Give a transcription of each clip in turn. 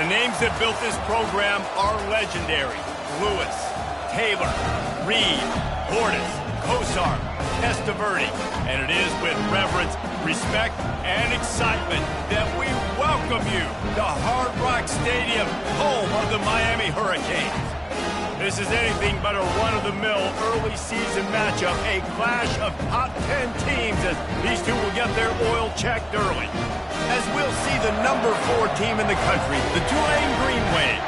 names that built this program are legendary. Lewis, Taylor, Reed, Portis, Kosar, Testaverde. And it is with reverence, respect, and excitement that we welcome you to Hard Rock Stadium, home of the Miami Hurricanes. This is anything but a run-of-the-mill early season matchup, a clash of top 10 teams as these two will get their oil checked early. As we'll see the number 4 team in the country, the Tulane Green Wave,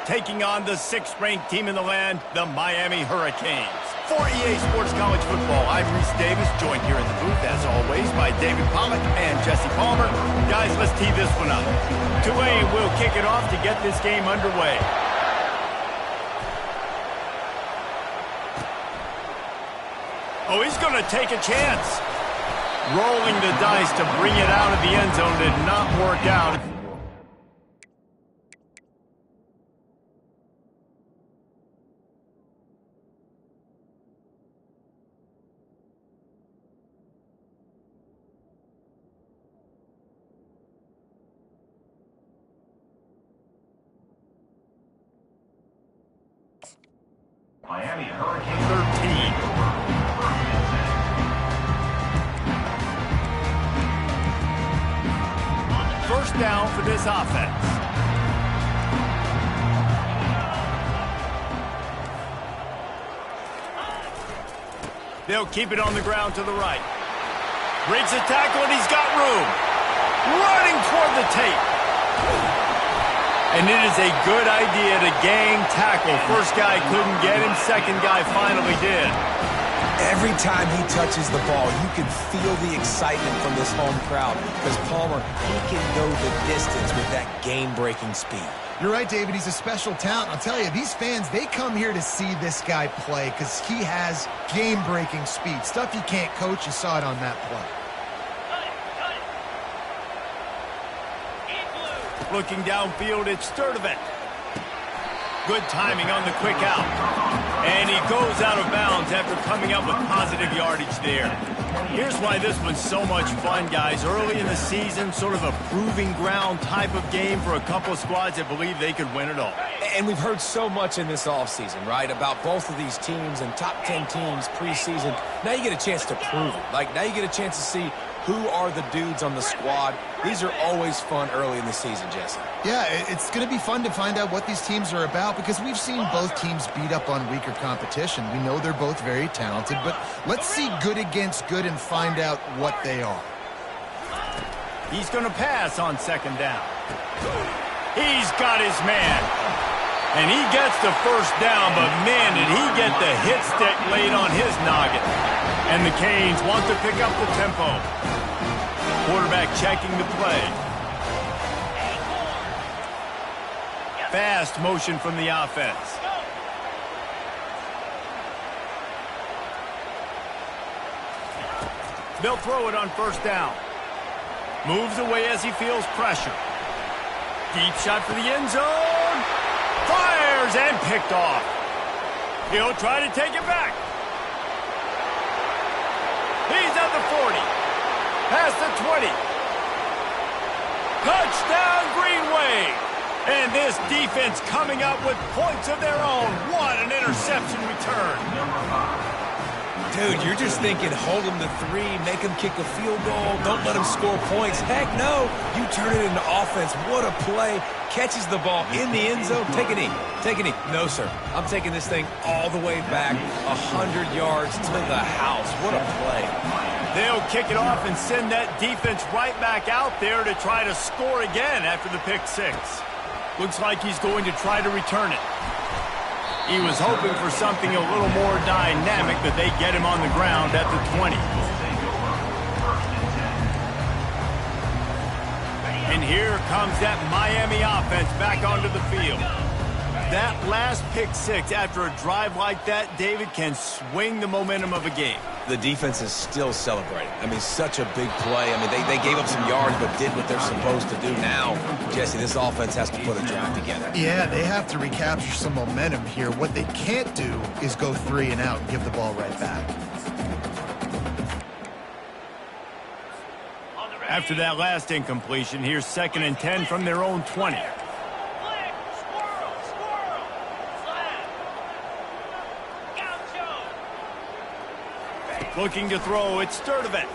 taking on the 6th-ranked team in the land, the Miami Hurricanes. For EA Sports College Football, I'm Reese Davis, joined here in the booth, as always, by David Pollack and Jesse Palmer. Guys, let's tee this one up. Tulane will kick it off to get this game underway. Oh, he's going to take a chance. Rolling the dice to bring it out of the end zone did not work out. Miami Hurricane 13. First down for this offense. They'll keep it on the ground to the right. Breaks the tackle and he's got room. Running toward the tape. And it is a good idea to gang tackle. First guy couldn't get him. Second guy finally did. Every time he touches the ball, you can feel the excitement from this home crowd because Palmer, he can go the distance with that game-breaking speed. You're right, David. He's a special talent. I'll tell you, these fans, they come here to see this guy play because he has game-breaking speed. Stuff you can't coach. You saw it on that play. Looking downfield, it's Sturdivant. Good timing on the quick out. And he goes out of bounds after coming up with positive yardage there. Here's why this one's so much fun, guys. Early in the season, sort of a proving ground type of game for a couple of squads that believe they could win it all. And we've heard so much in this offseason, right, about both of these teams and top 10 teams preseason. Now you get a chance to prove it. Like, now you get a chance to see who are the dudes on the squad. These are always fun early in the season, Jesse. Yeah, it's going to be fun to find out what these teams are about because we've seen both teams beat up on weaker competition. We know they're both very talented, but let's see good against good and find out what they are. He's going to pass on second down. He's got his man. And he gets the first down, but man, did he get the hit stick laid on his noggin. And the Canes want to pick up the tempo. Quarterback checking the play. Fast motion from the offense. They'll throw it on first down. Moves away as he feels pressure. Deep shot for the end zone. Fires and picked off. He'll try to take it back. He's at the 40. Past the 20. Touchdown, Green Wave. And this defense coming up with points of their own. What an interception return. Dude, you're just thinking, hold them to 3, make them kick a field goal, don't let them score points. Heck no, you turn it into offense. What a play. Catches the ball in the end zone. Take a knee. Take a knee. No, sir. I'm taking this thing all the way back 100 yards to the house. What a play. They'll kick it off and send that defense right back out there to try to score again after the pick 6. Looks like he's going to try to return it. He was hoping for something a little more dynamic, but they get him on the ground at the 20. And here comes that Miami offense back onto the field. That last pick 6 after a drive like that, David, can swing the momentum of a game. The defense is still celebrating. I mean, such a big play. I mean, they gave up some yards but did what they're supposed to do. Now, Jesse, this offense has to put a drive together. Yeah, they have to recapture some momentum here. What they can't do is go 3 and out and give the ball right back. After that last incompletion, here's 2nd and 10 from their own 20. Looking to throw, it's Sturdivant.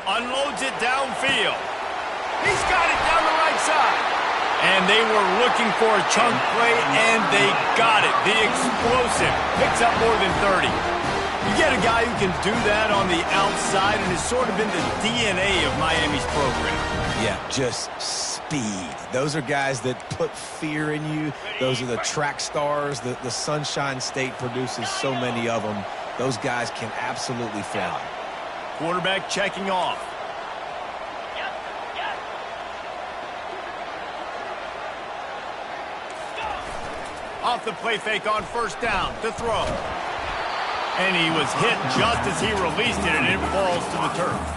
Unloads it downfield. He's got it down the right side. And they were looking for a chunk play, and they got it. The explosive picks up more than 30. You get a guy who can do that on the outside, and it's sort of been the DNA of Miami's program. Yeah, just speed. Those are guys that put fear in you. Those are the track stars. The Sunshine State produces so many of them. Those guys can absolutely fly. Quarterback checking off. Off the play fake on first down to throw. And he was hit just as he released it, and it falls to the turf.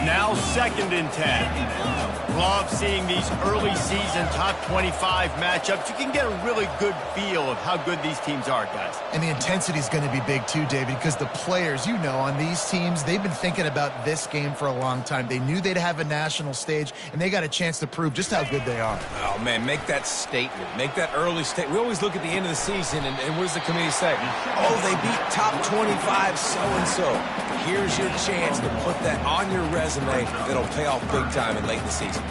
Now 2nd and 10. Love seeing these early season top 25 matchups. You can get a really good feel of how good these teams are, guys. And the intensity is going to be big too, David, because the players, you know, on these teams, they've been thinking about this game for a long time. They knew they'd have a national stage, and they got a chance to prove just how good they are. Oh, man, make that statement. Make that early statement. We always look at the end of the season, and what does the committee say? Oh, they beat top 25 so-and-so. Here's your chance to put that on your resume that'll pay off big time in late in the season.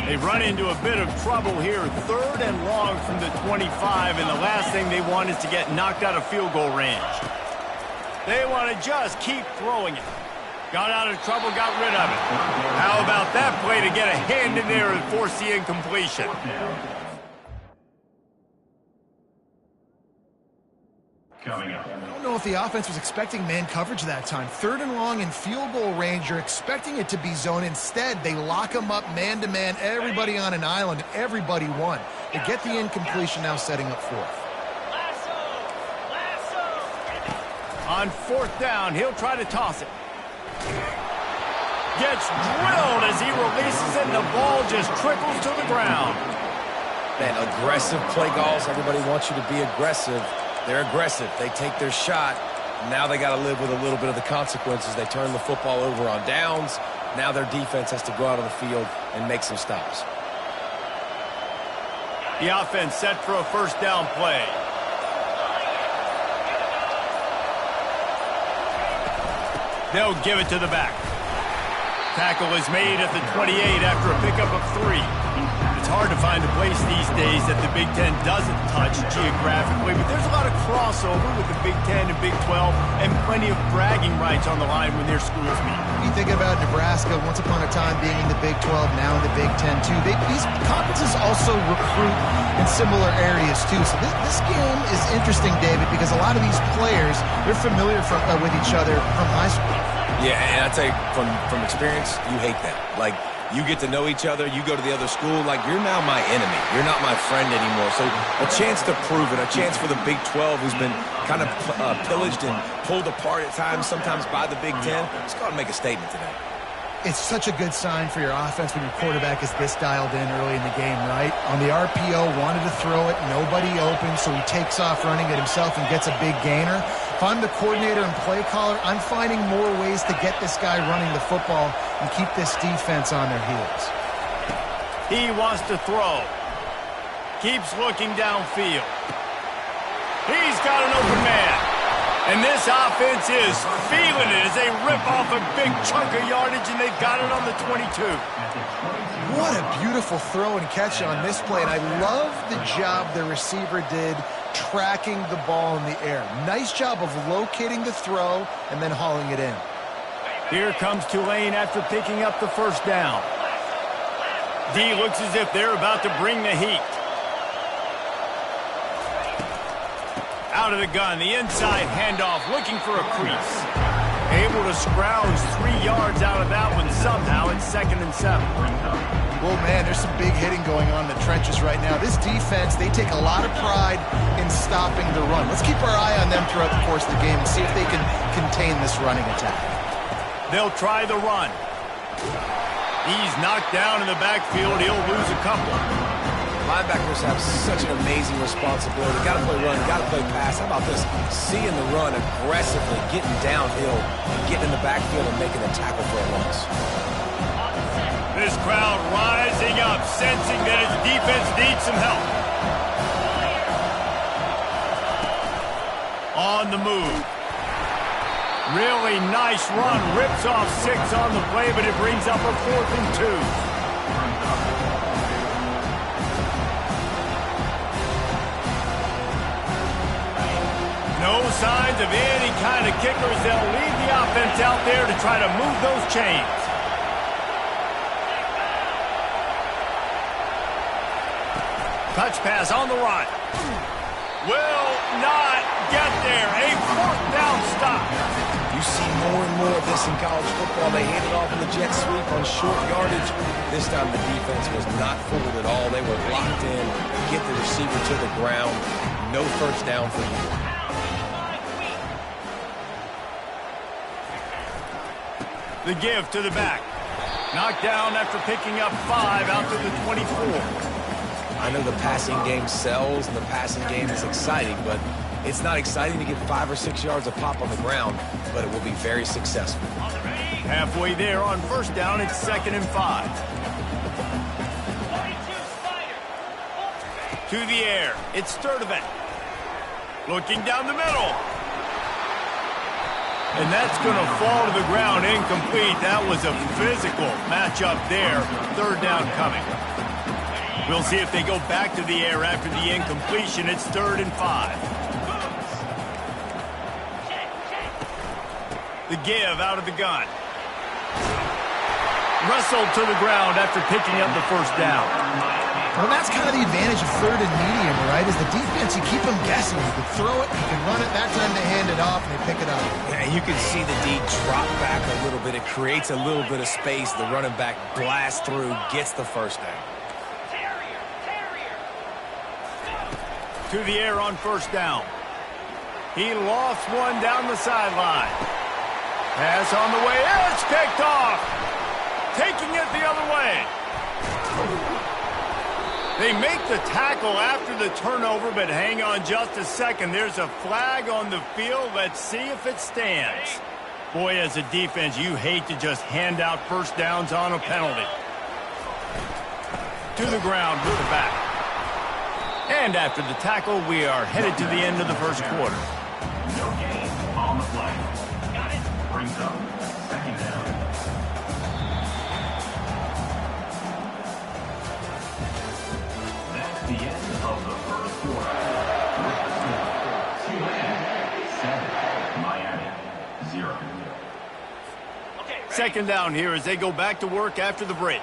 They run into a bit of trouble here. 3rd and long from the 25, and the last thing they want is to get knocked out of field goal range. They want to just keep throwing it. Got out of trouble, got rid of it. How about that play to get a hand in there and force the incompletion? Coming up. I don't know if the offense was expecting man coverage that time. 3rd and long in field goal range, you're expecting it to be zone. Instead, they lock them up man-to-man, everybody on an island, everybody won. They get the incompletion, now setting up 4th. On 4th down, he'll try to toss it. Gets drilled as he releases it, and the ball just trickles to the ground. Man, aggressive play calls. Everybody wants you to be aggressive. They're aggressive. They take their shot. Now they got to live with a little bit of the consequences. They turn the football over on downs. Now their defense has to go out on the field and make some stops. The offense set for a 1st down play. They'll give it to the back. Tackle is made at the 28 after a pickup of 3. It's hard to find a place these days that the Big Ten doesn't touch geographically, but there's a lot of crossover with the Big Ten and Big 12 and plenty of bragging rights on the line when their schools meet. You think about Nebraska, once upon a time being in the Big 12, now in the Big 10 too. These conferences also recruit in similar areas too. So this game is interesting, David, because a lot of these players, they're familiar with each other from high school. Yeah, and I tell you, from experience, you hate that. Like, you get to know each other, you go to the other school, like, you're now my enemy. You're not my friend anymore. So a chance to prove it, a chance for the Big 12, who's been kind of pillaged and pulled apart at times, sometimes by the Big 10. Let's go out and make a statement today. It's such a good sign for your offense when your quarterback is this dialed in early in the game, right? On the RPO, wanted to throw it, nobody open, so he takes off running it himself and gets a big gainer. If I'm the coordinator and play caller, I'm finding more ways to get this guy running the football and keep this defense on their heels. He wants to throw. Keeps looking downfield. He's got an open man. And this offense is feeling it as they rip off a big chunk of yardage, and they've got it on the 22. What a beautiful throw and catch on this play, and I love the job the receiver did tracking the ball in the air. Nice job of locating the throw and then hauling it in. Here comes Tulane after picking up the 1st down. D looks as if they're about to bring the heat. Out of the gun, the inside handoff, looking for a crease. Able to scrounge 3 yards out of that one somehow. It's 2nd and 7. Well, man, there's some big hitting going on in the trenches right now. This defense, they take a lot of pride in stopping the run. Let's keep our eye on them throughout the course of the game and see if they can contain this running attack. They'll try the run. He's knocked down in the backfield. He'll lose a couple. Linebackers have such an amazing responsibility. Got to play run, got to play pass. How about this? Seeing the run aggressively, getting downhill, and getting in the backfield and making a tackle for a loss. This crowd rising up, sensing that its defense needs some help. on the move. Really nice run. Rips off 6 on the play, but it brings up a 4th and 2. No signs of any kind of kickers. They'll leave the offense out there to try to move those chains. Touch pass on the run. Will not get there. A 4th down stop. You see more and more of this in college football. They hand it off in the jet sweep on short yardage. This time the defense was not fooled at all. They were locked in, get the receiver to the ground. No first down for you. The give to the back. Knocked down after picking up 5 out to the 24. I know the passing game sells and the passing game is exciting, but it's not exciting to get 5 or 6 yards of pop on the ground, but it will be very successful. Halfway there on first down, it's 2nd and 5. To the air, it's Sturdivant. Looking down the middle. And that's going to fall to the ground incomplete. That was a physical matchup there. 3rd down coming. We'll see if they go back to the air after the incompletion. It's 3rd and 5. The give out of the gun. Wrestled to the ground after picking up the first down. Well, that's kind of the advantage of 3rd and medium, right? Is the defense, you keep them guessing. You can throw it, you can run it. That time they hand it off and they pick it up. Yeah, you can see the D drop back a little bit. It creates a little bit of space. The running back blasts through, gets the first down. To the air on first down. He lost one down the sideline. Pass on the way. It's picked off. Taking it the other way. They make the tackle after the turnover, but hang on just a second. There's a flag on the field. Let's see if it stands. Boy, as a defense, you hate to just hand out first downs on a penalty. To the ground with the back. And after the tackle, we are headed to the end of the first quarter. No gain on the play. Got it. Brings up 2nd down. That's the end of the first quarter. With the score, Tulane 7, Miami 0. 2nd down here as they go back to work after the break.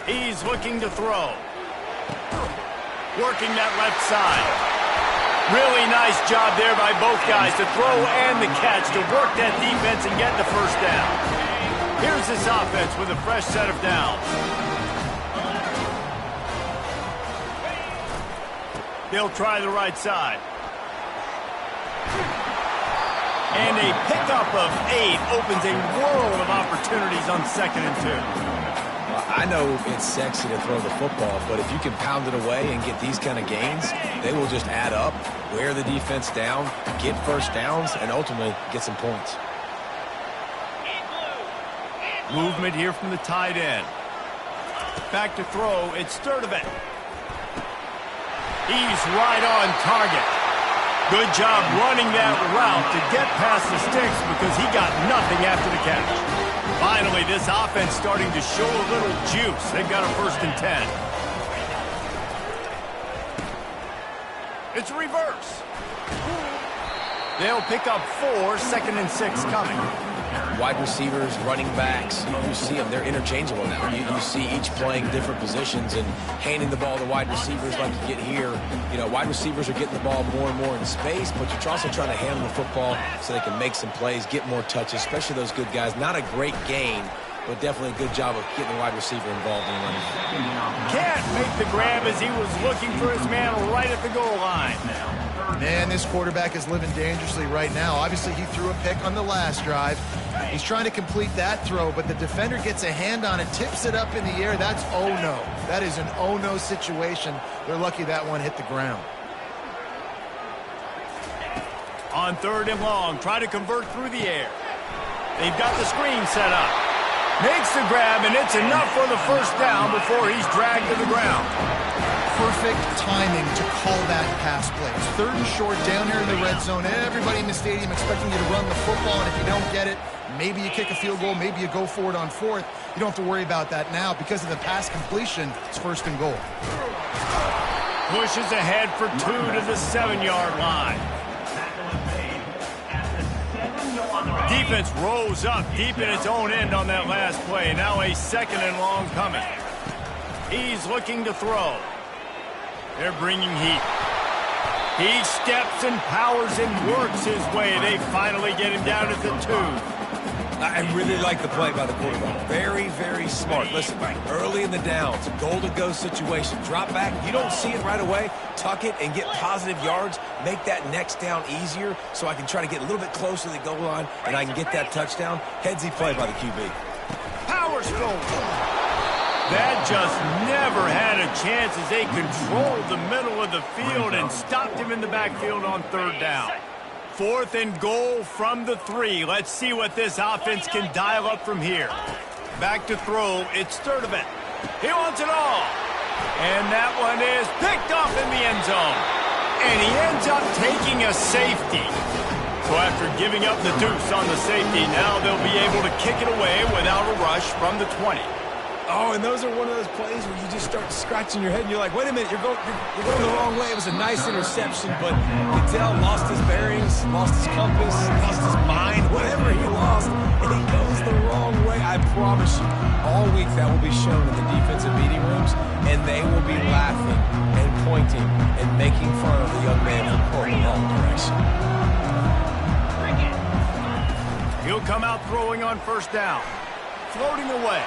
He's looking to throw. Working that left side. Really nice job there by both guys to throw and the catch to work that defense and get the first down. Here's this offense with a fresh set of downs. They'll try the right side. And a pickup of 8 opens a world of opportunities on 2nd and 2. I know it's sexy to throw the football, but if you can pound it away and get these kind of gains, they will just add up, wear the defense down, get first downs, and ultimately get some points. Movement here from the tight end. Back to throw, it's Sturdivant. He's right on target. Good job running that route to get past the sticks because he got nothing after the catch. Finally, this offense starting to show a little juice. They've got a 1st and 10. It's a reverse. They'll pick up 4, 2nd and 6 coming. Wide receivers, running backs, you see them. They're interchangeable now. You see each playing different positions and handing the ball to wide receivers like you get here. You know, wide receivers are getting the ball more and more in space, but you're also trying to handle the football so they can make some plays, get more touches, especially those good guys. Not a great gain, but definitely a good job of getting the wide receiver involved in the running. Can't make the grab as he was looking for his man right at the goal line. Man, this quarterback is living dangerously right now. Obviously, he threw a pick on the last drive. He's trying to complete that throw, but the defender gets a hand on it, tips it up in the air. That's oh-no. That is an oh-no situation. They're lucky that one hit the ground. On 3rd and long, try to convert through the air. They've got the screen set up. Makes the grab, and it's enough for the first down before he's dragged to the ground. perfect timing to call that pass play. It's 3rd and short down here in the red zone. Everybody in the stadium expecting you to run the football, and if you don't get it, maybe you kick a field goal, maybe you go for it on 4th. You don't have to worry about that now. Because of the pass completion, it's 1st and goal. Pushes ahead for 2 to the 7-yard line. Defense rolls up deep in its own end on that last play. Now a 2nd and long coming. He's looking to throw. They're bringing heat. He steps and powers and works his way. They finally get him down at the 2. I really like the play by the quarterback. Very, very smart. Listen, early in the downs, goal-to-go situation. Drop back. You don't see it right away. Tuck it and get positive yards. Make that next down easier so I can try to get a little bit closer to the goal line and I can get that touchdown. Headsy play by the QB. Power stroke. That just never had a chance as they controlled the middle of the field and stopped him in the backfield on 3rd down. 4th and goal from the 3. Let's see what this offense can dial up from here. Back to throw. It's Sturdivant. He wants it all. And that one is picked off in the end zone. And he ends up taking a safety. So after giving up the deuce on the safety, now they'll be able to kick it away without a rush from the 20. Oh, and those are one of those plays where you just start scratching your head and you're like, wait a minute, you're going the wrong way. It was a nice interception, but Goodell lost his bearings, lost his compass, lost his mind, whatever he lost, and he goes the wrong way. I promise you, all week that will be shown in the defensive meeting rooms, and they will be laughing and pointing and making fun of the young man for going the wrong direction. He'll come out throwing on 1st down. Floating away.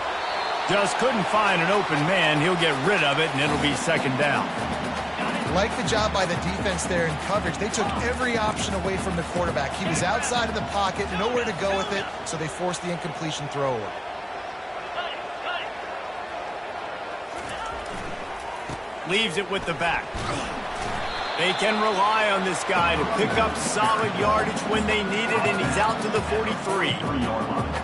Just couldn't find an open man. He'll get rid of it, and it'll be 2nd down. Like the job by the defense there in coverage. They took every option away from the quarterback. He was outside of the pocket, nowhere to go with it, so they forced the incompletion throw away. Leaves it with the back. They can rely on this guy to pick up solid yardage when they need it, and he's out to the 43.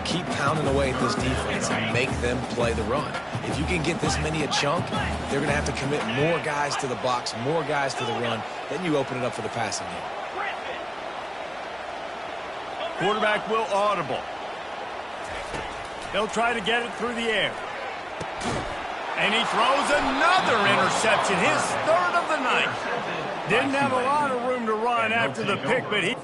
Keep pounding away at this defense and make them play the run. If you can get this many a chunk, they're going to have to commit more guys to the box, more guys to the run. Then you open it up for the passing game. Quarterback will audible. They'll try to get it through the air. And he throws another interception, his 3rd of the night. Didn't have a lot of room to run after the pick, but he...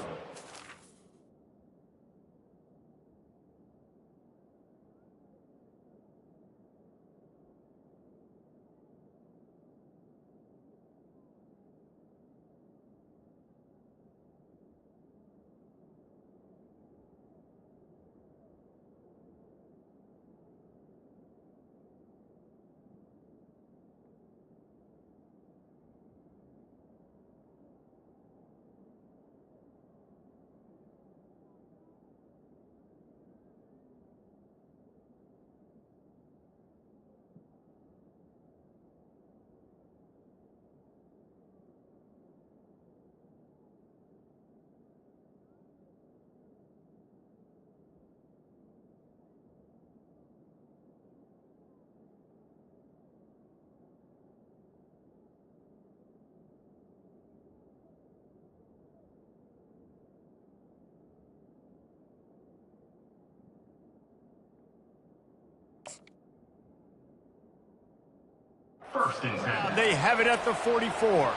They have it at the 44.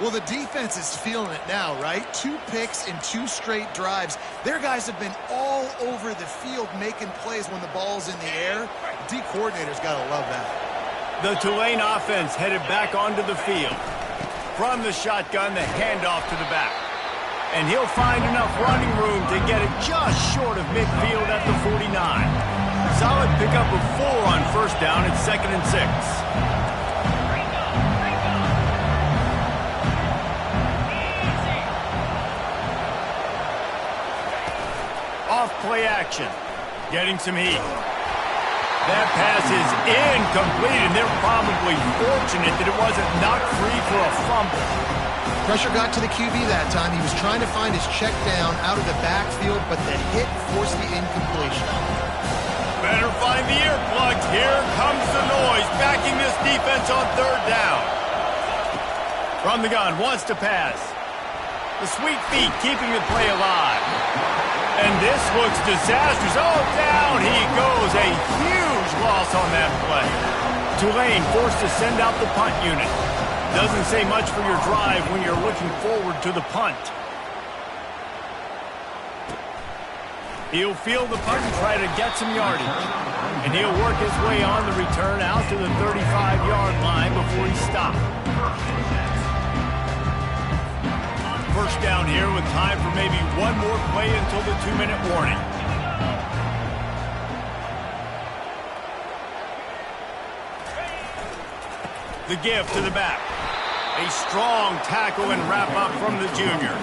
Well, the defense is feeling it now, right? 2 picks in 2 straight drives. Their guys have been all over the field making plays when the ball's in the air. The D coordinator's got to love that. The Tulane offense headed back onto the field. From the shotgun, the handoff to the back. And he'll find enough running room to get it just short of midfield at the 49. Solid pickup of 4 on 1st down. It's 2nd and 6. Off-play action. Getting some heat. That pass is incomplete, and they're probably fortunate that it wasn't knocked free for a fumble. Pressure got to the QB that time. He was trying to find his check down out of the backfield, but the hit forced the incompletion. Better find the earplugs. Here comes the noise, backing this defense on 3rd down. From the gun, wants to pass. The sweet feet keeping the play alive. And this looks disastrous. Oh, down he goes. A huge loss on that play. Tulane forced to send out the punt unit. Doesn't say much for your drive when you're looking forward to the punt. He'll field the punt and try to get some yardage. And he'll work his way on the return out to the 35-yard line before he stops. First down here with time for maybe one more play until the 2-minute warning. The give to the back. A strong tackle and wrap up from the junior.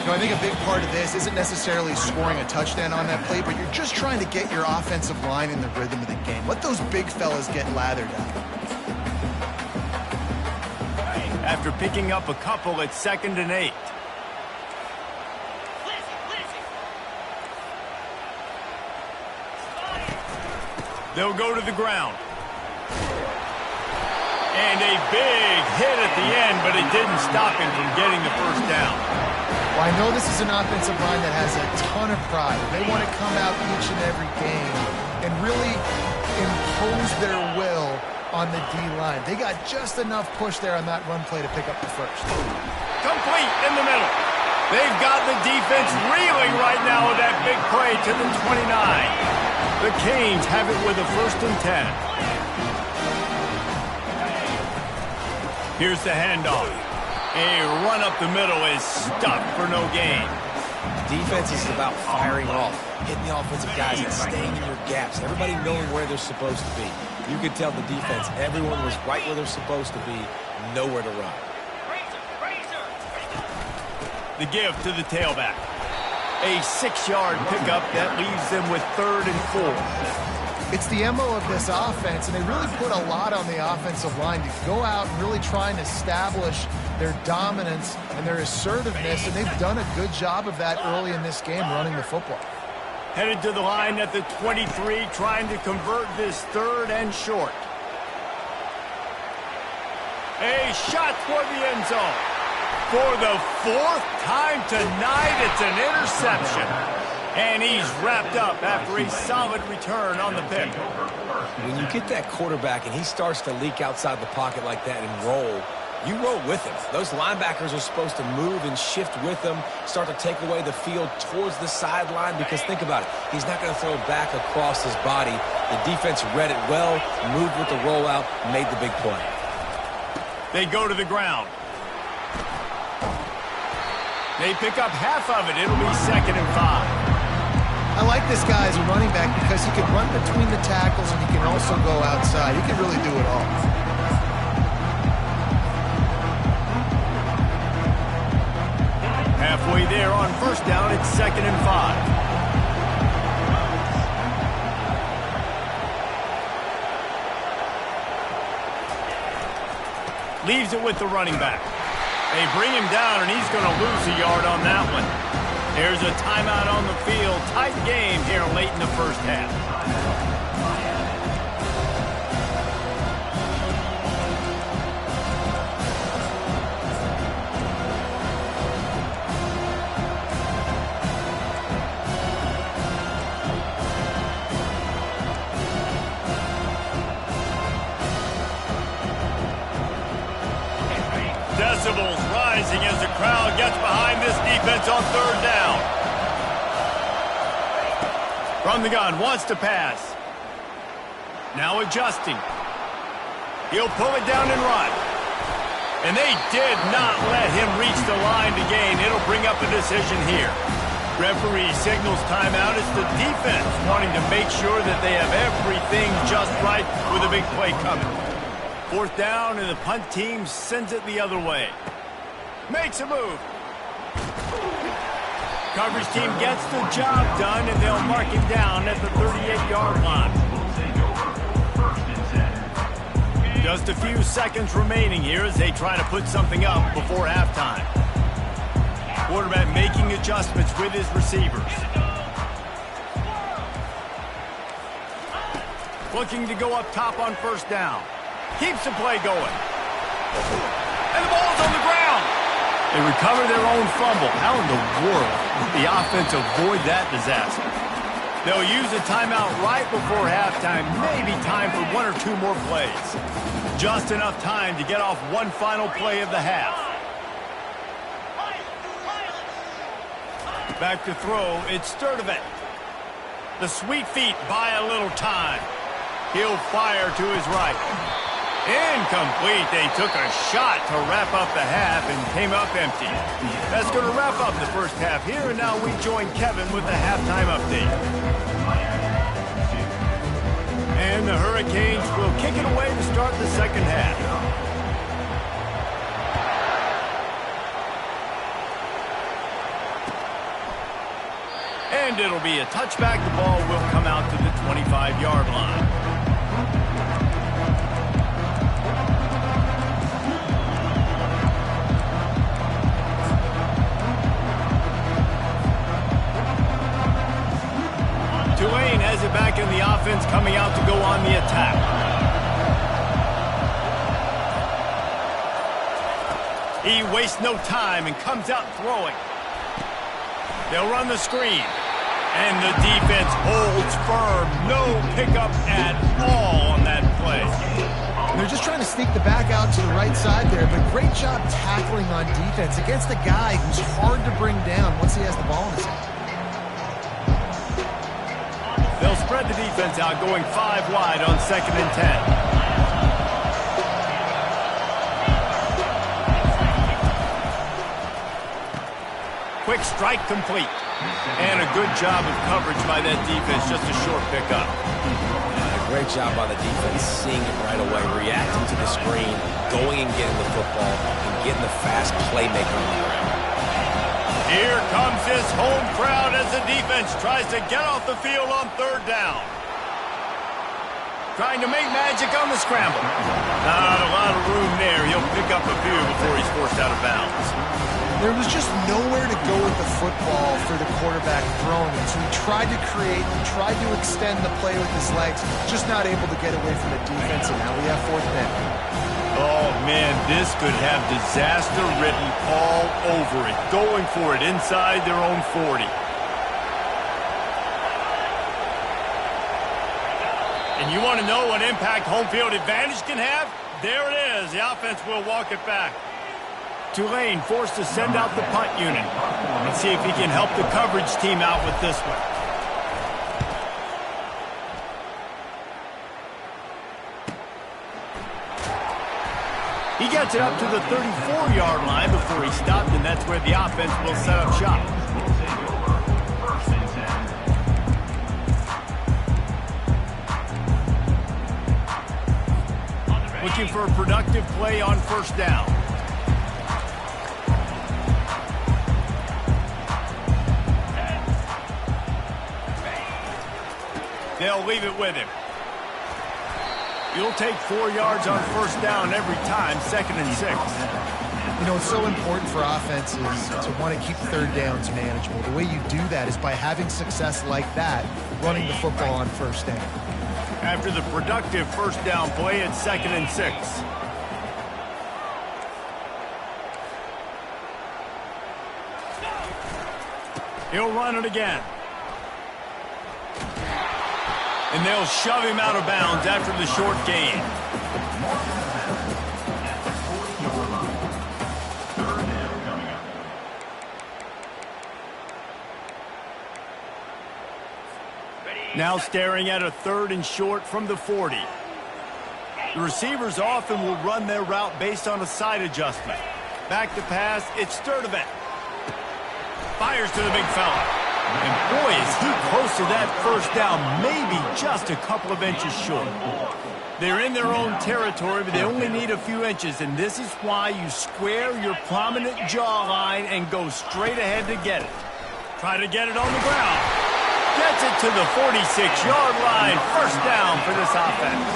You know, I think a big part of this isn't necessarily scoring a touchdown on that play, but you're just trying to get your offensive line in the rhythm of the game. Let those big fellas get lathered up. After picking up a couple at 2nd and 8. They'll go to the ground. And a big hit at the end, but it didn't stop him from getting the first down. Well, I know this is an offensive line that has a ton of pride. They want to come out each and every game and really impose their will on the D-line. They got just enough push there on that run play to pick up the first. Complete in the middle. They've got the defense reeling right now with that big play to the 29. The Canes have it with a 1st and 10. Here's the handoff. A run up the middle is stuck for no gain. Defense is about firing off, hitting the offensive guys and staying in your gaps. Everybody knowing where they're supposed to be. You could tell the defense, everyone was right where they're supposed to be, nowhere to run. The give to the tailback. A 6-yard pickup that leaves them with 3rd and 4. It's the MO of this offense, and they really put a lot on the offensive line to go out and really try and establish their dominance and their assertiveness, and they've done a good job of that early in this game running the football. Headed to the line at the 23, trying to convert this 3rd and short. A shot toward the end zone. For the 4th time tonight, it's an interception. And he's wrapped up after a solid return on the pick. When you get that quarterback and he starts to leak outside the pocket like that and roll, you roll with him. Those linebackers are supposed to move and shift with him, start to take away the field towards the sideline, because think about it. He's not going to throw back across his body. The defense read it well, moved with the rollout, made the big play. They go to the ground. They pick up half of it. It'll be 2nd and 5. I like this guy as a running back because he can run between the tackles and he can also go outside. He can really do it all. Halfway there on 1st down, it's 2nd and 5. Leaves it with the running back. They bring him down, and he's going to lose a yard on that one. There's a timeout on the field. Tight game here late in the 1st half. Decibels rising as the crowd gets behind this defense on 3rd down. From the gun, wants to pass. Now adjusting. He'll pull it down and run. And they did not let him reach the line to gain. It'll bring up a decision here. Referee signals timeout. It's the defense wanting to make sure that they have everything just right with a big play coming. 4th down, and the punt team sends it the other way. Makes a move. Coverage team gets the job done, and they'll mark him down at the 38-yard line. Just a few seconds remaining here as they try to put something up before halftime. Quarterback making adjustments with his receivers. Looking to go up top on 1st down. Keeps the play going. And the ball's on the ground. They recover their own fumble. How in the world did the offense avoid that disaster? They'll use a timeout right before halftime. Maybe time for one or two more plays. Just enough time to get off one final play of the half. Back to throw, it's Sturdivant. The sweet feet buy a little time. He'll fire to his right. Incomplete. They took a shot to wrap up the half and came up empty. That's going to wrap up the first half here, and now we join Kevin with the halftime update. And the Hurricanes will kick it away to start the second half. And it'll be a touchback. The ball will come out to the 25-yard line. Tulane has it back in the offense, coming out to go on the attack. He wastes no time and comes out throwing. They'll run the screen. And the defense holds firm. No pickup at all on that play. They're just trying to sneak the back out to the right side there, but great job tackling on defense against a guy who's hard to bring down once he has the ball in his hand. They'll spread the defense out, going 5 wide on 2nd and 10. Quick strike complete. And a good job of coverage by that defense, just a short pickup. Great job by the defense, seeing it right away, reacting to the screen, going and getting the football, and getting the fast playmaker on the ground. Here comes his home crowd as the defense tries to get off the field on 3rd down. Trying to make magic on the scramble. Not a lot of room there. He'll pick up a few before he's forced out of bounds. There was just nowhere to go with the football for the quarterback throwing it. So he tried to create, he tried to extend the play with his legs, just not able to get away from the defense, and now we have 4th down. Oh, man, this could have disaster written all over it. Going for it inside their own 40. And you want to know what impact home field advantage can have? There it is. The offense will walk it back. Tulane forced to send out the punt unit. Let's see if he can help the coverage team out with this one. He gets it up to the 34-yard line before he stopped, and that's where the offense will set up shop. Looking for a productive play on 1st down. They'll leave it with him. You'll take 4 yards on 1st down every time, 2nd and 6. You know, it's so important for offenses to want to keep 3rd downs manageable. The way you do that is by having success like that, running the football on 1st down. After the productive 1st down play, it's 2nd and 6. He'll run it again. And they'll shove him out of bounds after the short gain. Now staring at a 3rd and short from the 40. The receivers often will run their route based on a side adjustment. Back to pass, it's Sturdivant. Fires to the big fella. And boy, is he close to that 1st down, maybe just a couple of inches short. They're in their own territory, but they only need a few inches, and this is why you square your prominent jawline and go straight ahead to get it. Try to get it on the ground. Gets it to the 46-yard line. 1st down for this offense.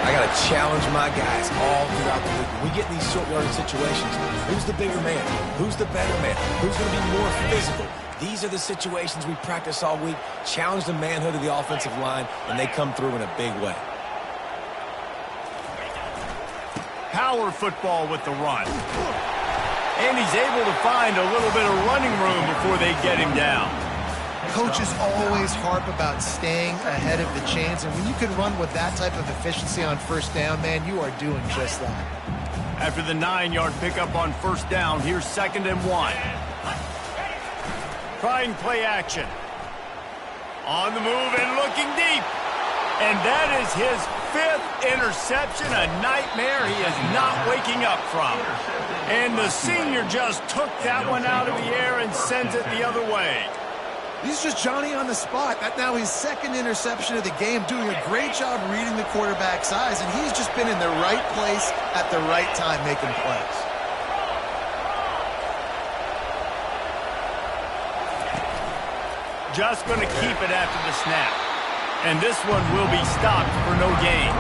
I got to challenge my guys all throughout the league. When we get in these short yardage situations, who's the bigger man? Who's the better man? Who's going to be more physical? These are the situations we practice all week. Challenge the manhood of the offensive line, and they come through in a big way. power football with the run. And he's able to find a little bit of running room before they get him down. Coaches always harp about staying ahead of the chains, and when you can run with that type of efficiency on first down, man, you are doing just that. After the 9-yard pickup on first down, here's 2nd and 1. Trying play action. On the move and looking deep. And that is his 5th interception, a nightmare he is not waking up from. And the senior just took that one out of the air and sends it the other way. He's just Johnny on the spot. That now his 2nd interception of the game, doing a great job reading the quarterback's eyes, and he's just been in the right place at the right time making plays. Just going to keep it after the snap. And this one will be stopped for no gain.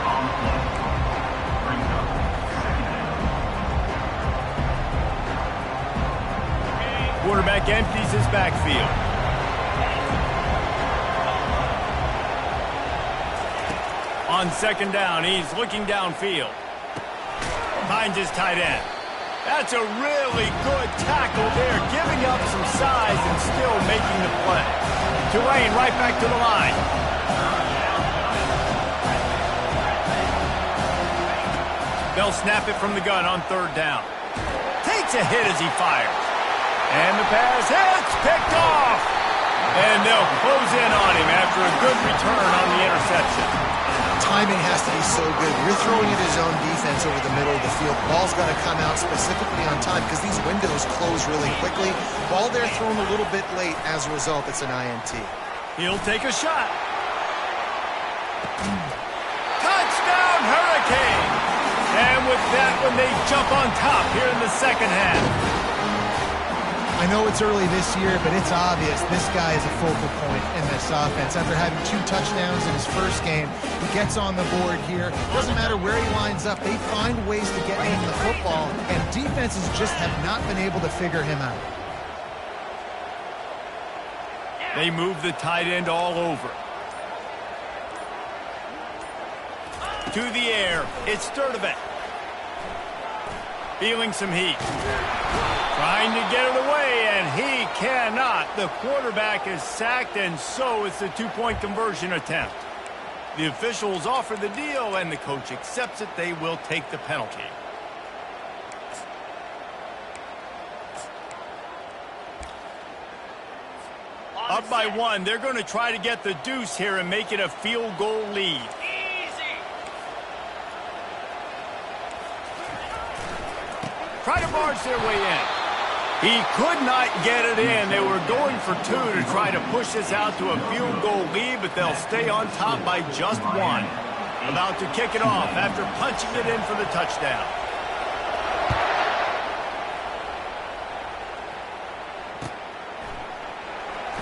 On the play. Brings up 2nd and 8. Quarterback empties his backfield. On 2nd down, he's looking downfield. Finds his tight end. That's a really good tackle there, giving up some size and still making the play. Tulane right back to the line. They'll snap it from the gun on 3rd down. Takes a hit as he fires. And the pass hits, picked off. And they'll close in on him after a good return on the interception. Timing has to be so good. You're throwing at his own defense over the middle of the field. Ball's got to come out specifically on time because these windows close really quickly. Ball there thrown a little bit late. As a result, it's an INT. He'll take a shot. Touchdown, Hurricane! And with that one, they jump on top here in the 2nd half. I know it's early this year, but it's obvious this guy is a focal point in this offense. After having 2 touchdowns in his first game, he gets on the board here. Doesn't matter where he lines up, they find ways to get him the football, and defenses just have not been able to figure him out. They move the tight end all over. To the air, it's Sturdivant. Feeling some heat. Trying to get it away, and he cannot. The quarterback is sacked, and so it's a 2-point conversion attempt. The officials offer the deal, and the coach accepts it. They will take the penalty. Up by 1, they're going to try to get the deuce here and make it a field goal lead. Try to barge their way in. He could not get it in. They were going for 2 to try to push this out to a field goal lead, but they'll stay on top by just 1. About to kick it off after punching it in for the touchdown.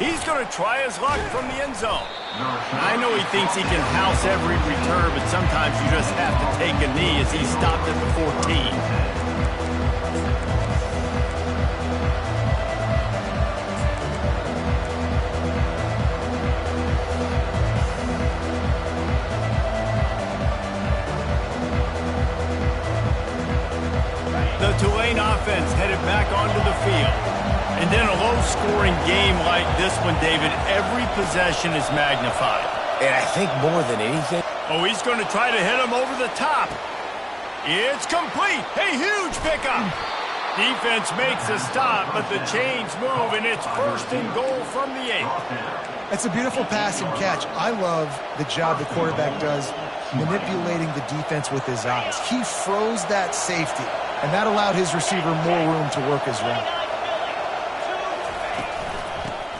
He's going to try his luck from the end zone. I know he thinks he can house every return, but sometimes you just have to take a knee as he stopped at the 14. The Tulane offense headed back onto the field. And in a low-scoring game like this one, David, every possession is magnified. And I think more than anything... Oh, he's going to try to hit him over the top. It's complete. A huge pickup. Defense makes a stop, but the chains move, and it's 1st and goal from the 8. It's a beautiful pass and catch. I love the job the quarterback does manipulating the defense with his eyes. He froze that safety, and that allowed his receiver more room to work his route.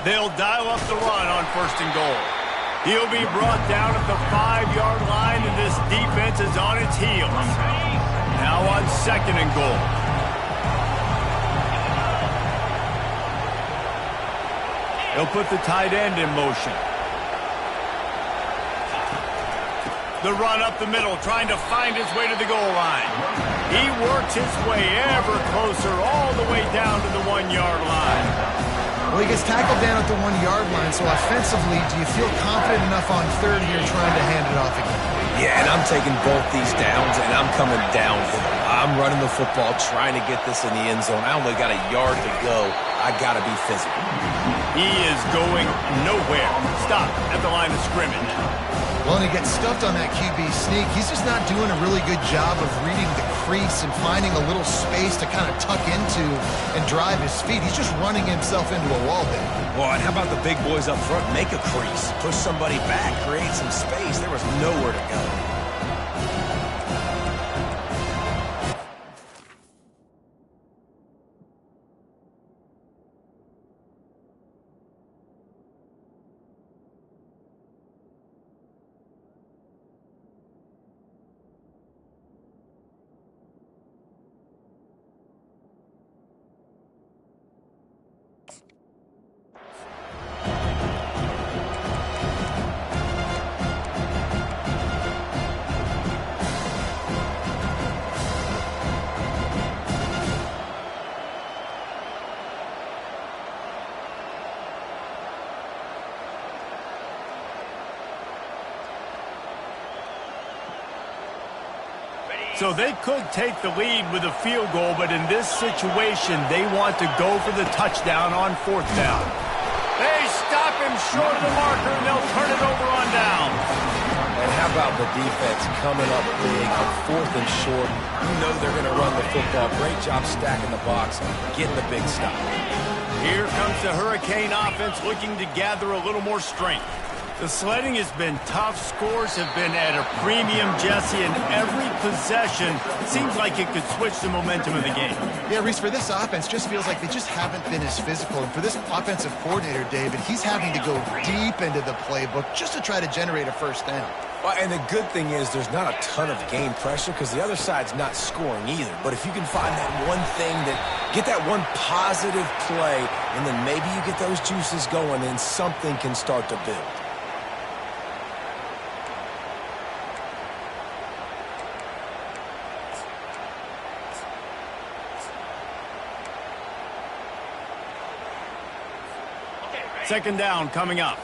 They'll dial up the run on 1st and goal. He'll be brought down at the 5-yard line, and this defense is on its heels. Now on 2nd and goal. He'll put the tight end in motion. The run up the middle, trying to find his way to the goal line. He works his way ever closer, all the way down to the 1-yard line. Well, he gets tackled down at the 1-yard line, so offensively, do you feel confident enough on 3rd here trying to hand it off again? Yeah, and I'm taking both these downs, and I'm coming downhill. I'm running the football, trying to get this in the end zone. I only got a yard to go. I got to be physical. He is going nowhere. Stop at the line of scrimmage. Well, and he gets stuffed on that QB sneak. He's just not doing a really good job of reading the crease and finding a little space to kind of tuck into and drive his feet. He's just running himself into a wall there. Well, and how about the big boys up front? Make a crease. Push somebody back. Create some space. There was nowhere to go. So they could take the lead with a field goal, but in this situation, they want to go for the touchdown on 4th down. They stop him short of the marker, and they'll turn it over on down. And how about the defense coming up big on 4th and short? You know they're going to run the football. Great job stacking the box, getting the big stop. Here comes the Hurricane offense looking to gather a little more strength. The sledding has been tough. Scores have been at a premium, Jesse, and every possession seems like it could switch the momentum of the game. Yeah, Reese, for this offense, just feels like they just haven't been as physical. And for this offensive coordinator, David, he's having to go deep into the playbook just to try to generate a first down. Well, and the good thing is there's not a ton of game pressure because the other side's not scoring either. But if you can find that one thing, get that one positive play, and then maybe you get those juices going, then something can start to build. Second down coming up.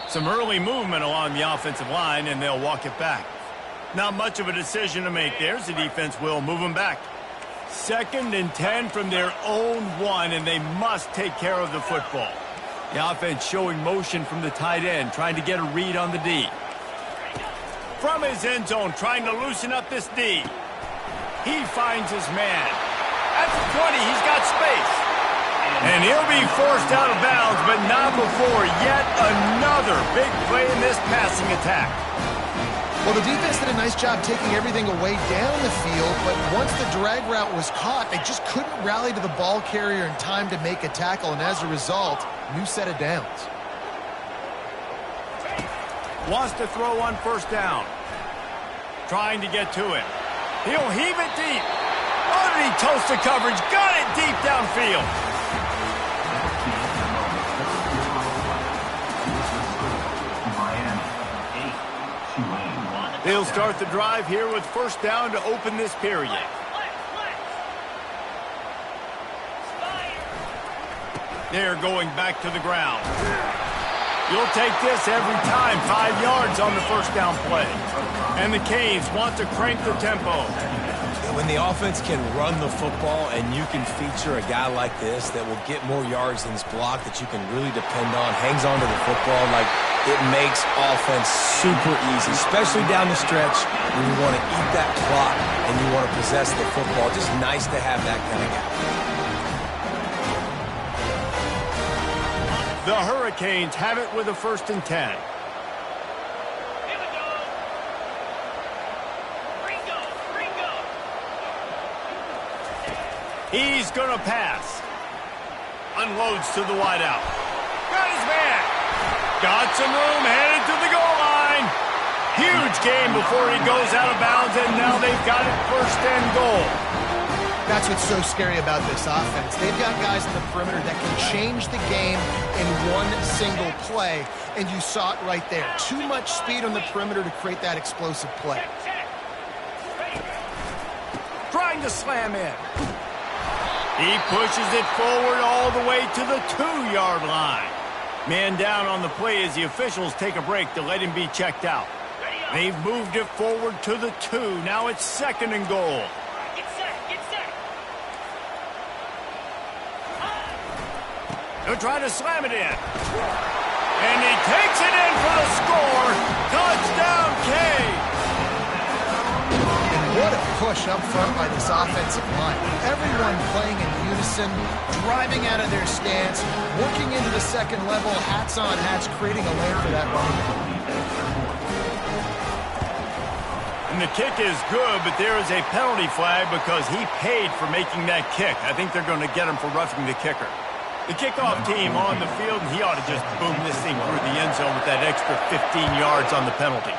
Some early movement along the offensive line, and they'll walk it back. Not much of a decision to make there, so the defense will move them back. 2nd and 10 from their own 1, and they must take care of the football. The offense showing motion from the tight end, trying to get a read on the D. From his end zone, trying to loosen up this D. He finds his man. At the 20, he's got space. And he'll be forced out of bounds, but not before yet another big play in this passing attack. Well, the defense did a nice job taking everything away down the field, but once the drag route was caught, they just couldn't rally to the ball carrier in time to make a tackle, and as a result, new set of downs. Wants to throw on 1st down. Trying to get to it. He'll heave it deep. Oh, did he toast the coverage? Got it deep downfield. They'll start the drive here with 1st down to open this period. They're going back to the ground. You'll take this every time. 5 yards on the 1st down play. And the Canes want to crank the tempo. When the offense can run the football and you can feature a guy like this that will get more yards than his block that you can really depend on, hangs on to the football, like it makes offense super easy, especially down the stretch when you want to eat that clock and you want to possess the football. Just nice to have that kind of guy. The Hurricanes have it with a 1st and 10. He's going to pass. Unloads to the wideout. Got his man. Got some room, headed to the goal line. Huge game before he goes out of bounds, and now they've got it 1st and goal. That's what's so scary about this offense. They've got guys in the perimeter that can change the game in one single play, and you saw it right there. Too much speed on the perimeter to create that explosive play. trying to slam in. He pushes it forward all the way to the 2-yard line. Man down on the play as the officials take a break to let him be checked out. They've moved it forward to the 2. Now it's 2nd and goal. Get set, get set. They'll try to slam it in. And he takes it in for the score. Touchdown, K. What a push up front by this offensive line. Everyone playing in unison, driving out of their stance, working into the second level, hats on hats, creating a lane for that running back. And the kick is good, but there is a penalty flag because he paid for making that kick. I think they're going to get him for roughing the kicker. The kickoff team on the field, and he ought to just boom this thing through the end zone with that extra 15 yards on the penalty.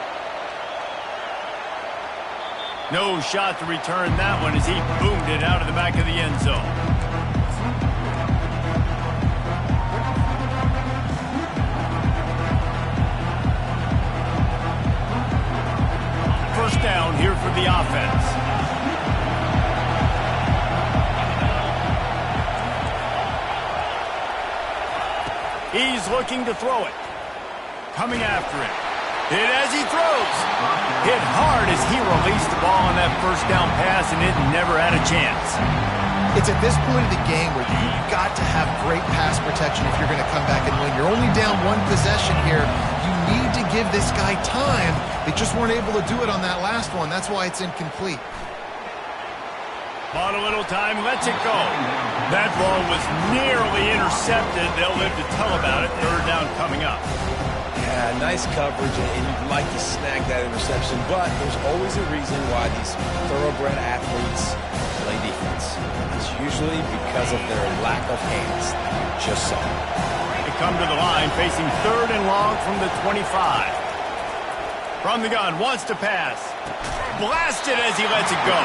No shot to return that one as he boomed it out of the back of the end zone. First down here for the offense. He's looking to throw it. Coming after it. Hit as he throws. Hit hard as he released the ball on that first down pass, and it never had a chance. It's at this point of the game where you've got to have great pass protection if you're going to come back and win. You're only down one possession here. You need to give this guy time. They just weren't able to do it on that last one. That's why it's incomplete. Bought a little time, lets it go. That ball was nearly intercepted. They'll live to tell about it. 3rd down coming up. Yeah, nice coverage, and you'd like to snag that interception, but there's always a reason why these thoroughbred athletes play defense. It's usually because of their lack of hands. Just so. They come to the line, facing 3rd and long from the 25. From the gun, wants to pass. Blasted as he lets it go.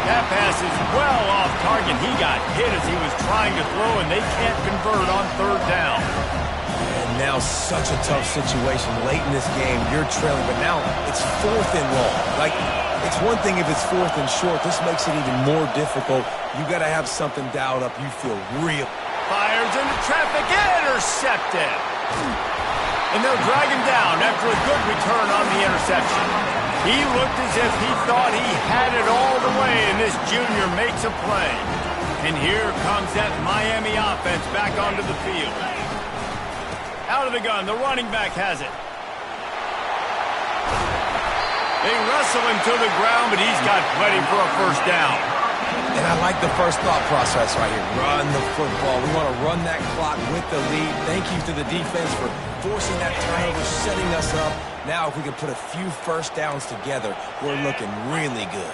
That pass is well off target. He got hit as he was trying to throw, and they can't convert on 3rd down. And now such a tough situation. Late in this game, you're trailing, but now it's 4th and long. Like, it's one thing if it's 4th and short. This makes it even more difficult. You got to have something dialed up. You feel real. Fires into traffic, intercepted. And they'll drag him down after a good return on the interception. He looked as if he thought he had it all the way, and this junior makes a play. And here comes that Miami offense back onto the field. Out of the gun, the running back has it. They wrestle him to the ground, but he's got plenty for a first down. And I like the first thought process right here. Run the football. We want to run that clock with the lead. Thank you to the defense for forcing that turnover, setting us up. Now if we can put a few first downs together, we're looking really good.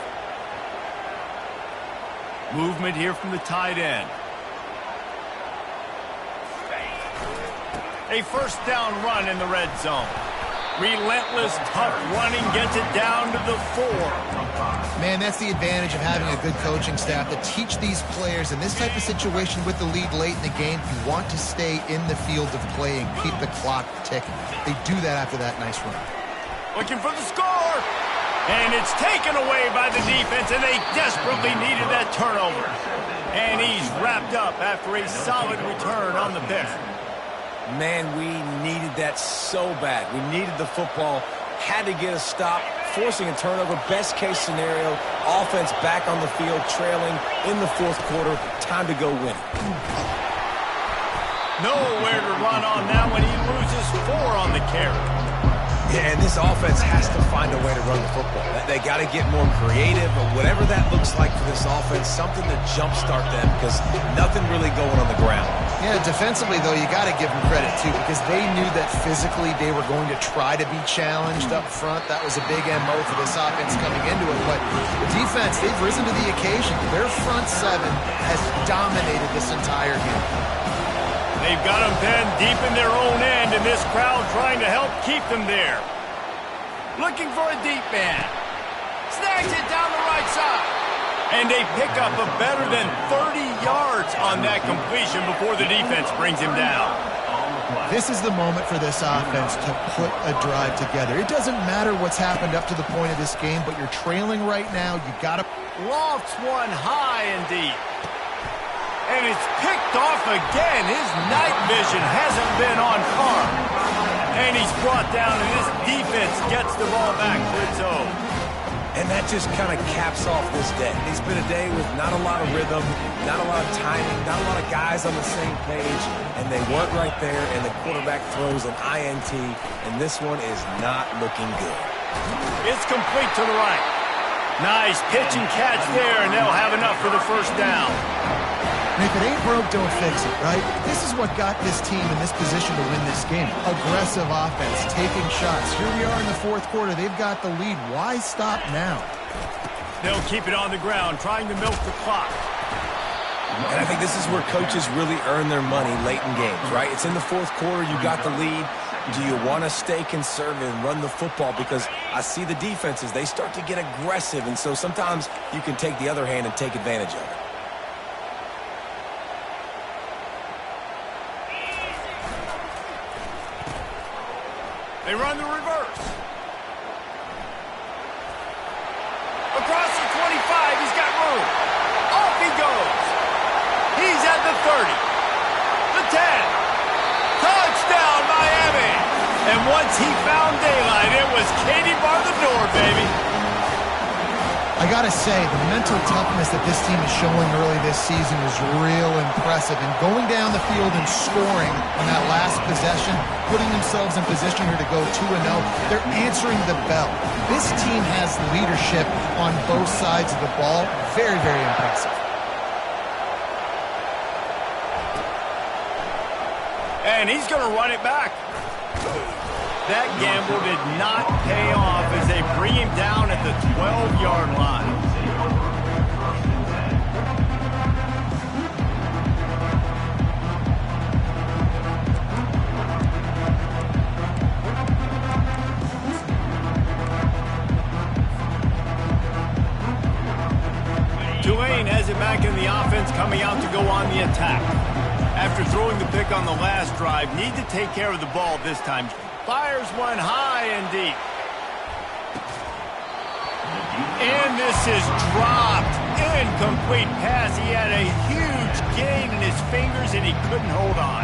Movement here from the tight end. A first down run in the red zone. Relentless, tough running gets it down to the 4. Man, that's the advantage of having a good coaching staff to teach these players in this type of situation with the lead late in the game. You want to stay in the field of play and keep the clock ticking. They do that after that nice run. Looking for the score. And it's taken away by the defense, and they desperately needed that turnover. And he's wrapped up after a solid return on the pick. Man, we needed that so bad. We needed the football, had to get a stop, forcing a turnover. Best case scenario, offense back on the field, trailing in the 4th quarter. Time to go win. Nowhere to run on that one. He loses 4 on the carry. Yeah, and this offense has to find a way to run the football. They got to get more creative, but whatever that looks like for this offense, something to jumpstart them because nothing really going on the ground. Yeah, defensively, though, you got to give them credit, too, because they knew that physically they were going to try to be challenged up front. That was a big MO for this offense coming into it. But the defense, they've risen to the occasion. Their front 7 has dominated this entire game. They've got them pinned deep in their own end, and this crowd trying to help keep them there. Looking for a deep man. Snags it down the right side. And they pick up a better than 30 yards on that completion before the defense brings him down. This is the moment for this offense to put a drive together. It doesn't matter what's happened up to the point of this game, but you're trailing right now. You got to... Lofts one high and deep. And it's picked off again. His night vision hasn't been on par. And he's brought down, and this defense gets the ball back for its own. And that just kind of caps off this day. It's been a day with not a lot of rhythm, not a lot of timing, not a lot of guys on the same page, and they weren't right there, and the quarterback throws an INT, and this one is not looking good. It's complete to the right. Nice pitch and catch there, and they'll have enough for the first down. And if it ain't broke, don't fix it, right? This is what got this team in this position to win this game. Aggressive offense, taking shots. Here we are in the fourth quarter. They've got the lead. Why stop now? They'll keep it on the ground, trying to milk the clock. And I think this is where coaches really earn their money late in games, right? It's in the fourth quarter. You got the lead. Do you want to stay conservative and run the football? Because I see the defenses, they start to get aggressive, and so sometimes you can take the other hand and take advantage of it. They run the reverse. Across the 25, he's got room. Off he goes. He's at the 30. The 10. Touchdown, Miami. And once he found daylight, it was Katie bar the door, baby. I got to say, the mental toughness that this team is showing early this season is real impressive. And going down the field and scoring on that last possession, putting themselves in position here to go 2-0, they're answering the bell. This team has leadership on both sides of the ball. Very, very impressive. And he's going to run it back. That gamble did not pay off as they bring him down at the 12-yard line. Tulane has it back in the offense, coming out to go on the attack. After throwing the pick on the last drive, need to take care of the ball this time. Fires one high and deep. And this is dropped. Incomplete pass. He had a huge gain in his fingers, and he couldn't hold on.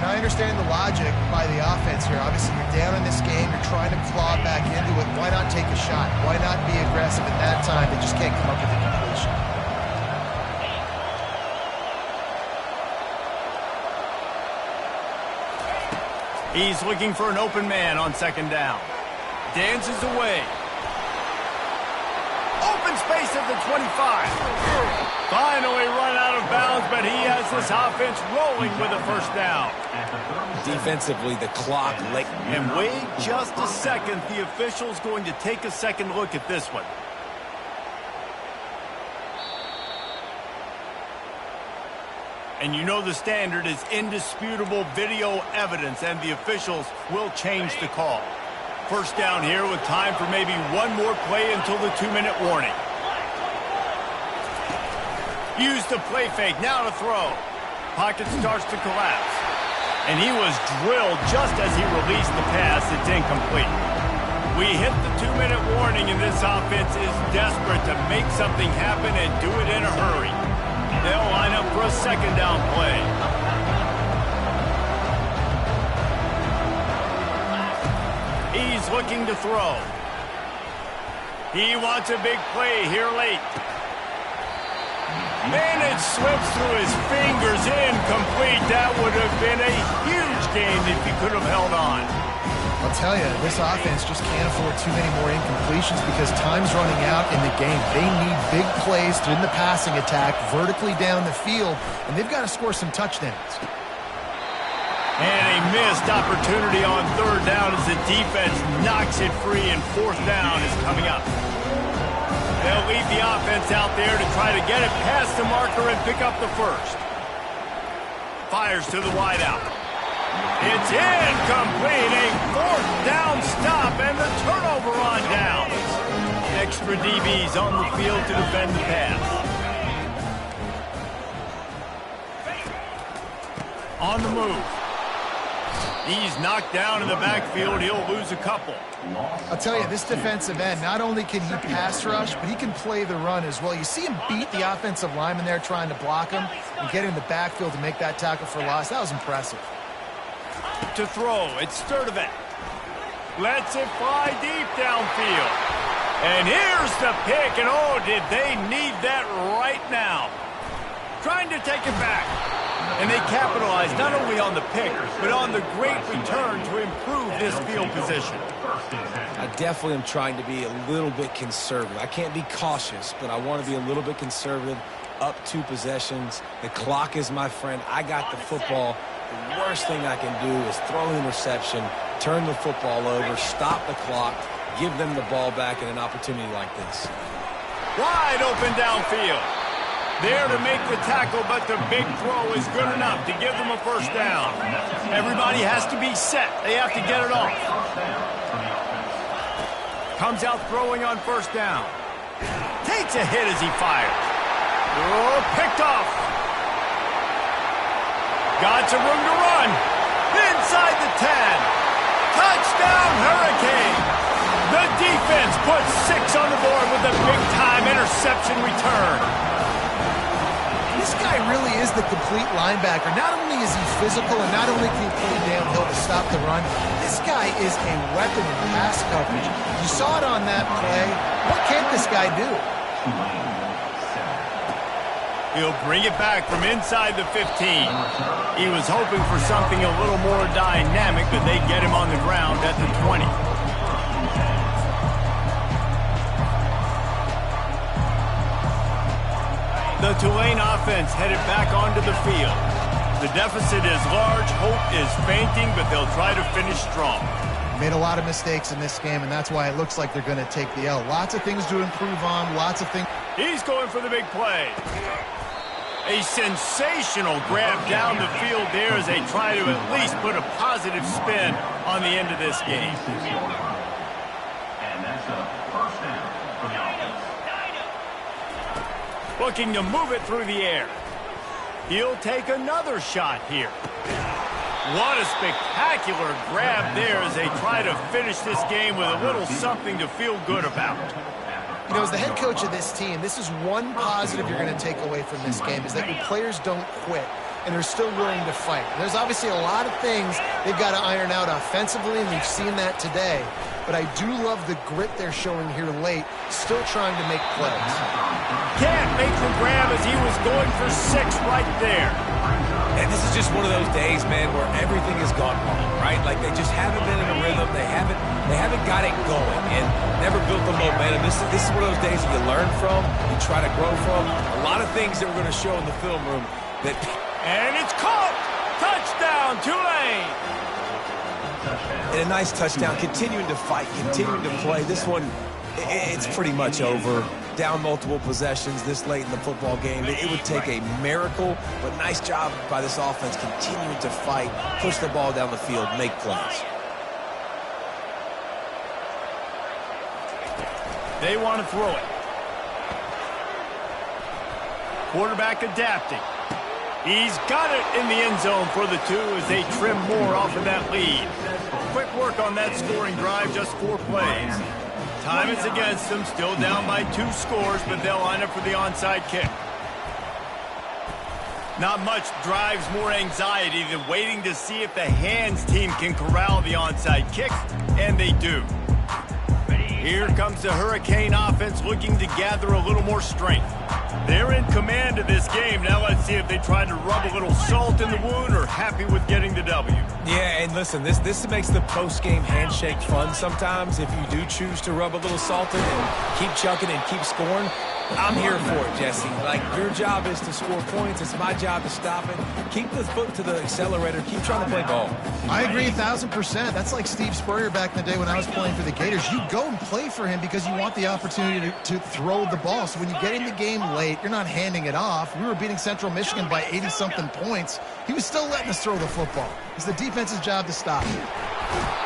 And I understand the logic by the offense here. Obviously, you're down in this game. You're trying to claw back into it. Why not take a shot? Why not be aggressive at that time? They just can't come up with a completion. He's looking for an open man on second down. Dances away. Open space at the 25. Finally run out of bounds, but he has this offense rolling with a first down. Defensively, the clock late. And wait just a second. The official's going to take a second look at this one. And you know the standard is indisputable video evidence, and the officials will change the call. First down here with time for maybe one more play until the 2-minute warning. Use the play fake, now to throw. Pocket starts to collapse. And he was drilled just as he released the pass. It's incomplete. We hit the 2-minute warning, and this offense is desperate to make something happen and do it in a hurry. They'll line up for a second down play. He's looking to throw. He wants a big play here late. And it slips through his fingers, incomplete. That would have been a huge gain if he could have held on. I'll tell you, this offense just can't afford too many more incompletions because time's running out in the game. They need big plays in the passing attack, vertically down the field, and they've got to score some touchdowns. And a missed opportunity on third down as the defense knocks it free, and fourth down is coming up. They'll leave the offense out there to try to get it past the marker and pick up the first. Fires to the wideout. It's incomplete. A fourth down stop and the turnover on downs. Extra DBs on the field to defend the pass. On the move. He's knocked down in the backfield. He'll lose a couple. I'll tell you, this defensive end, not only can he pass rush, but he can play the run as well. You see him beat the offensive lineman there trying to block him and get in the backfield to make that tackle for loss. That was impressive. To throw, it's Sturdivant. Lets it fly deep downfield. And here's the pick, and oh, did they need that right now. Trying to take it back. And they capitalize not only on the pick, but on the great return to improve this field position. I definitely am trying to be a little bit conservative. I can't be cautious, but I want to be a little bit conservative. Up 2 possessions. The clock is my friend. I got the football. The worst thing I can do is throw an interception, turn the football over, stop the clock, give them the ball back in an opportunity like this. Wide open downfield. There to make the tackle, but the big throw is good enough to give them a first down. Everybody has to be set. They have to get it off. Comes out throwing on first down. Takes a hit as he fires. Oh, picked off. Got some room to run. Inside the 10. Touchdown, Hurricane. The defense puts 6 on the board with a big-time interception return. This guy really is the complete linebacker. Not only is he physical and not only can he play downhill to stop the run, this guy is a weapon in pass coverage. You saw it on that play. What can't this guy do? He'll bring it back from inside the 15. He was hoping for something a little more dynamic, but they get him on the ground at the 20. The Tulane offense headed back onto the field. The deficit is large, hope is fainting, but they'll try to finish strong. Made a lot of mistakes in this game, and that's why it looks like they're going to take the L. Lots of things to improve on, lots of things. He's going for the big play. A sensational grab down the field there as they try to at least put a positive spin on the end of this game. And that's a first down for the offense. Looking to move it through the air. He'll take another shot here. What a spectacular grab there as they try to finish this game with a little something to feel good about. You know, as the head coach of this team, this is one positive you're going to take away from this game, is that your players don't quit, and they're still willing to fight. There's obviously a lot of things they've got to iron out offensively, and we've seen that today. But I do love the grit they're showing here late, still trying to make plays. Can't make the grab as he was going for 6 right there. And this is just one of those days, man, where everything has gone wrong, right? Like they just haven't been in a rhythm. They haven't got it going and never built the momentum. This is one of those days that you learn from, you try to grow from. A lot of things that we're going to show in the film room that. And it's caught. Touchdown, Tulane. And a nice touchdown, continuing to fight, continuing to play. This one, it's pretty much over. Down multiple possessions this late in the football game. It would take a miracle, but nice job by this offense continuing to fight, push the ball down the field, make plays. They want to throw it. Quarterback adapting. He's got it in the end zone for the 2 as they trim more off of that lead. Quick work on that scoring drive, just 4 plays. Time is against them, still down by 2 scores, but they'll line up for the onside kick. Not much drives more anxiety than waiting to see if the hands team can corral the onside kick, and they do. Here comes the Hurricane offense looking to gather a little more strength. They're in command of this game. Now let's see if they try to rub a little salt in the wound or happy with getting the W. Yeah, and listen, this makes the post-game handshake fun sometimes if you do choose to rub a little salt in and keep chucking and keep scoring. I'm here for it, Jesse. Like, your job is to score points. It's my job to stop it. Keep the foot to the accelerator. Keep trying to play ball. I agree 1,000%. That's like Steve Spurrier back in the day when I was playing for the Gators. You go and play for him because you want the opportunity to throw the ball. So when you get in the game late, you're not handing it off. We were beating Central Michigan by 80-something points. He was still letting us throw the football. It's the defense's job to stop it.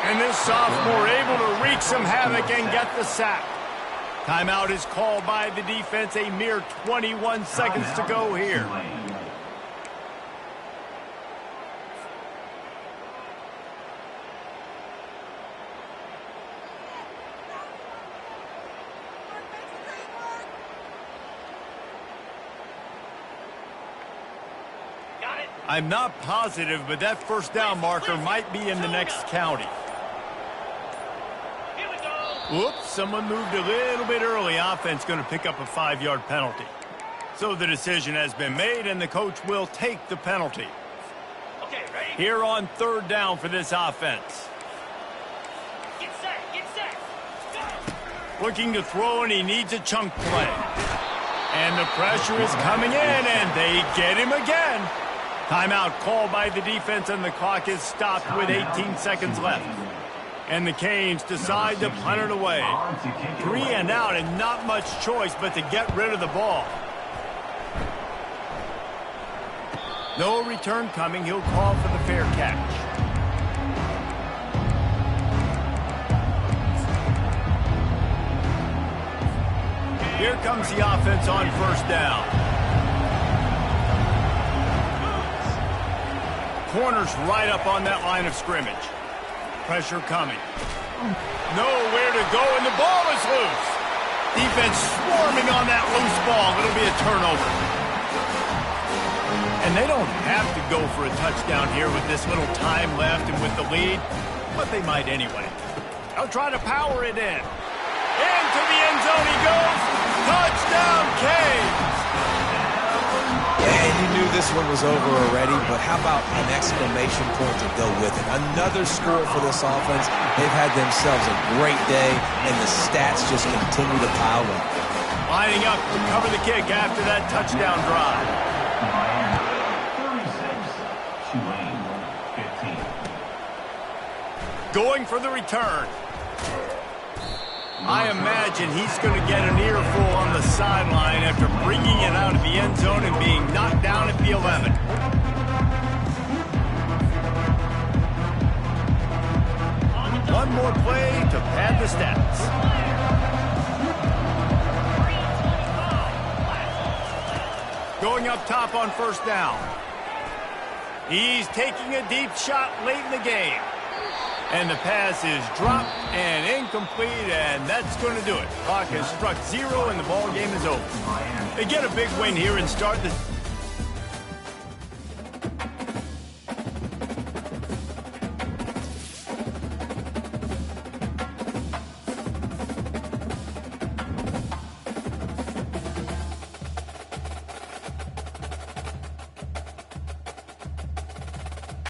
And this sophomore able to wreak some havoc and get the sack. Timeout is called by the defense. A mere 21 seconds to go here. I'm not positive, but that first down marker might be in the next county. Whoops, someone moved a little bit early. Offense going to pick up a 5-yard penalty. So the decision has been made, and the coach will take the penalty. Okay, ready? Here on third down for this offense. Get set. Go. Looking to throw, and he needs a chunk play. And the pressure is coming in, and they get him again. Timeout called by the defense, and the clock is stopped with 18 seconds left. And the Canes decide to punt it away. 3 and out, and not much choice but to get rid of the ball. No return coming. He'll call for the fair catch. Here comes the offense on first down. Corners right up on that line of scrimmage. Pressure coming. Nowhere to go, and the ball is loose. Defense swarming on that loose ball. It'll be a turnover. And they don't have to go for a touchdown here with this little time left and with the lead, but they might anyway. They'll try to power it in. Into the end zone he goes. Touchdown, Canes! And you knew this one was over already, but how about an exclamation point to go with it? Another score for this offense. They've had themselves a great day, and the stats just continue to pile up. Lining up to cover the kick after that touchdown drive. Miami, 36, Tulane, 15. Going for the return. I imagine he's going to get an earful on the sideline after bringing it out of the end zone and being knocked down at the 11. One more play to pad the stats. Going up top on first down. He's taking a deep shot late in the game. And the pass is dropped and incomplete, and that's going to do it. Clock has struck 0, and the ball game is over. They get a big win here and start the